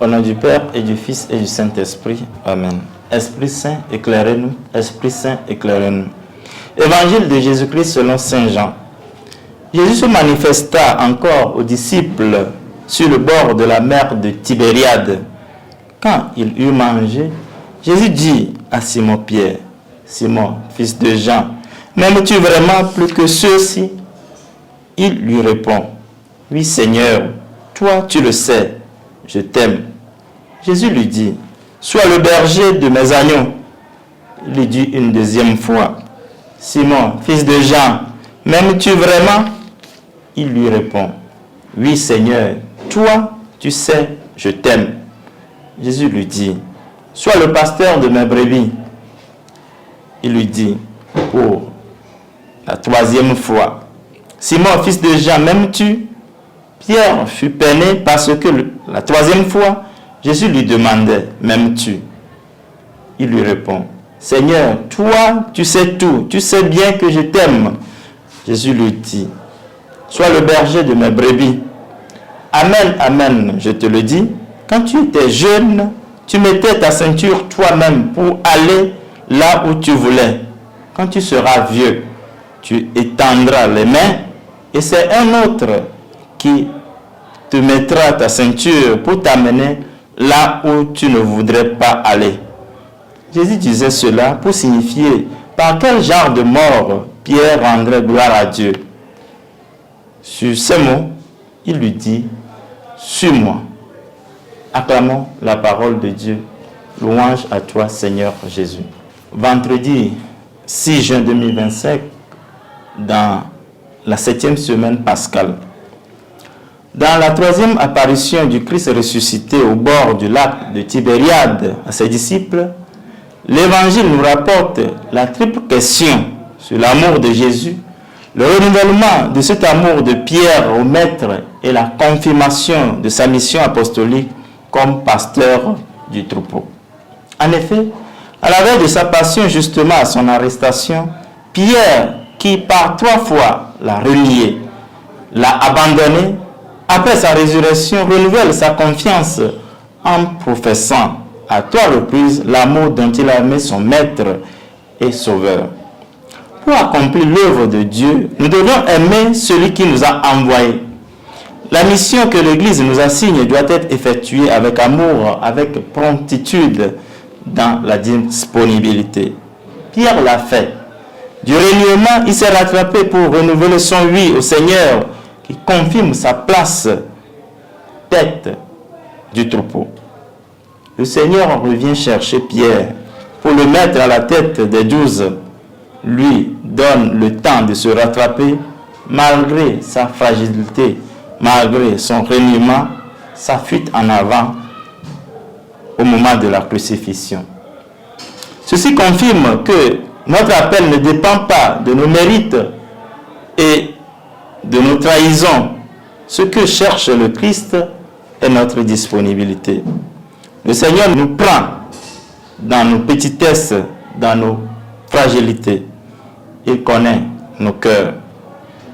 Au nom du Père et du Fils et du Saint-Esprit. Amen. Esprit Saint, éclairez-nous. Esprit Saint, éclairez-nous. Évangile de Jésus-Christ selon Saint Jean. Jésus se manifesta encore aux disciples sur le bord de la mer de Tibériade. Quand il eut mangé, Jésus dit à Simon-Pierre, « Simon, fils de Jean, m'aimes-tu vraiment plus que ceux-ci » Il lui répond, « Oui, Seigneur, toi tu le sais, je t'aime. » Jésus lui dit, « Sois le berger de mes agneaux. » Il lui dit une deuxième fois, « Simon, fils de Jean, m'aimes-tu vraiment ?» Il lui répond, « Oui, Seigneur, toi tu sais, je t'aime. » Jésus lui dit, « Sois le pasteur de mes brebis. » Il lui dit, pour la troisième fois, « Simon, fils de Jean, m'aimes-tu » Pierre fut peiné parce que la troisième fois, Jésus lui demandait, « M'aimes-tu » Il lui répond, « Seigneur, toi, tu sais tout, tu sais bien que je t'aime. » Jésus lui dit, « Sois le berger de mes brebis. Amen, amen, je te le dis, quand tu étais jeune, tu mettais ta ceinture toi-même pour aller là où tu voulais. Quand tu seras vieux, tu étendras les mains et c'est un autre qui te mettra ta ceinture pour t'amener là où tu ne voudrais pas aller. » Jésus disait cela pour signifier par quel genre de mort Pierre rendrait gloire à Dieu. Sur ces mots, il lui dit, « Suis-moi. » Acclamons la parole de Dieu. Louange à toi, Seigneur Jésus. Vendredi 6 juin 2025, dans la 7e semaine pascale. Dans la 3e apparition du Christ ressuscité au bord du lac de Tibériade à ses disciples, l'Évangile nous rapporte la triple question sur l'amour de Jésus, le renouvellement de cet amour de Pierre au Maître et la confirmation de sa mission apostolique comme pasteur du troupeau. En effet, à la veille de sa passion, justement à son arrestation, Pierre, qui par 3 fois l'a renié, l'a abandonné, après sa résurrection, renouvelle sa confiance en professant à 3 reprises l'amour dont il a aimé son Maître et Sauveur. Pour accomplir l'œuvre de Dieu, nous devons aimer celui qui nous a envoyés. La mission que l'Église nous assigne doit être effectuée avec amour, avec promptitude, dans la disponibilité. Pierre l'a fait. Du reniement, il s'est rattrapé pour renouveler son oui au Seigneur, qui confirme sa place, tête du troupeau. Le Seigneur revient chercher Pierre pour le mettre à la tête des 12. Lui donne le temps de se rattraper malgré sa fragilité, malgré son reniement, sa fuite en avant au moment de la crucifixion. Ceci confirme que notre appel ne dépend pas de nos mérites et de nos trahisons. Ce que cherche le Christ est notre disponibilité. Le Seigneur nous prend dans nos petitesses, dans nos fragilités. Il connaît nos cœurs.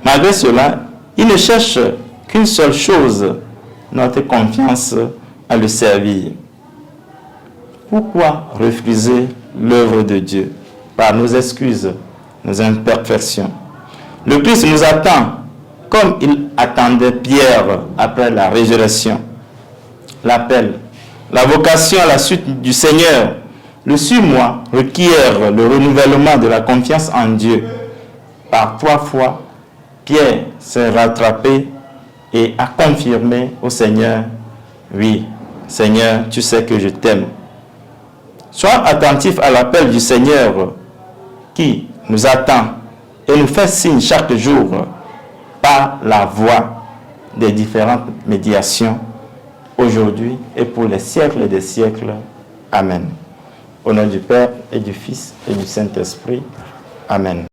Malgré cela, il ne cherche qu'une seule chose, notre confiance à le servir. Pourquoi refuser l'œuvre de Dieu par nos excuses, nos imperfections? Le Christ nous attend comme il attendait Pierre après la résurrection. L'appel, la vocation à la suite du Seigneur, le suis-moi requiert le renouvellement de la confiance en Dieu. Par 3 fois, Pierre s'est rattrapé et a confirmé au Seigneur, « Oui, Seigneur, tu sais que je t'aime. » Sois attentif à l'appel du Seigneur qui nous attend et nous fait signe chaque jour par la voie des différentes médiations aujourd'hui et pour les siècles des siècles. Amen. Au nom du Père et du Fils et du Saint-Esprit. Amen.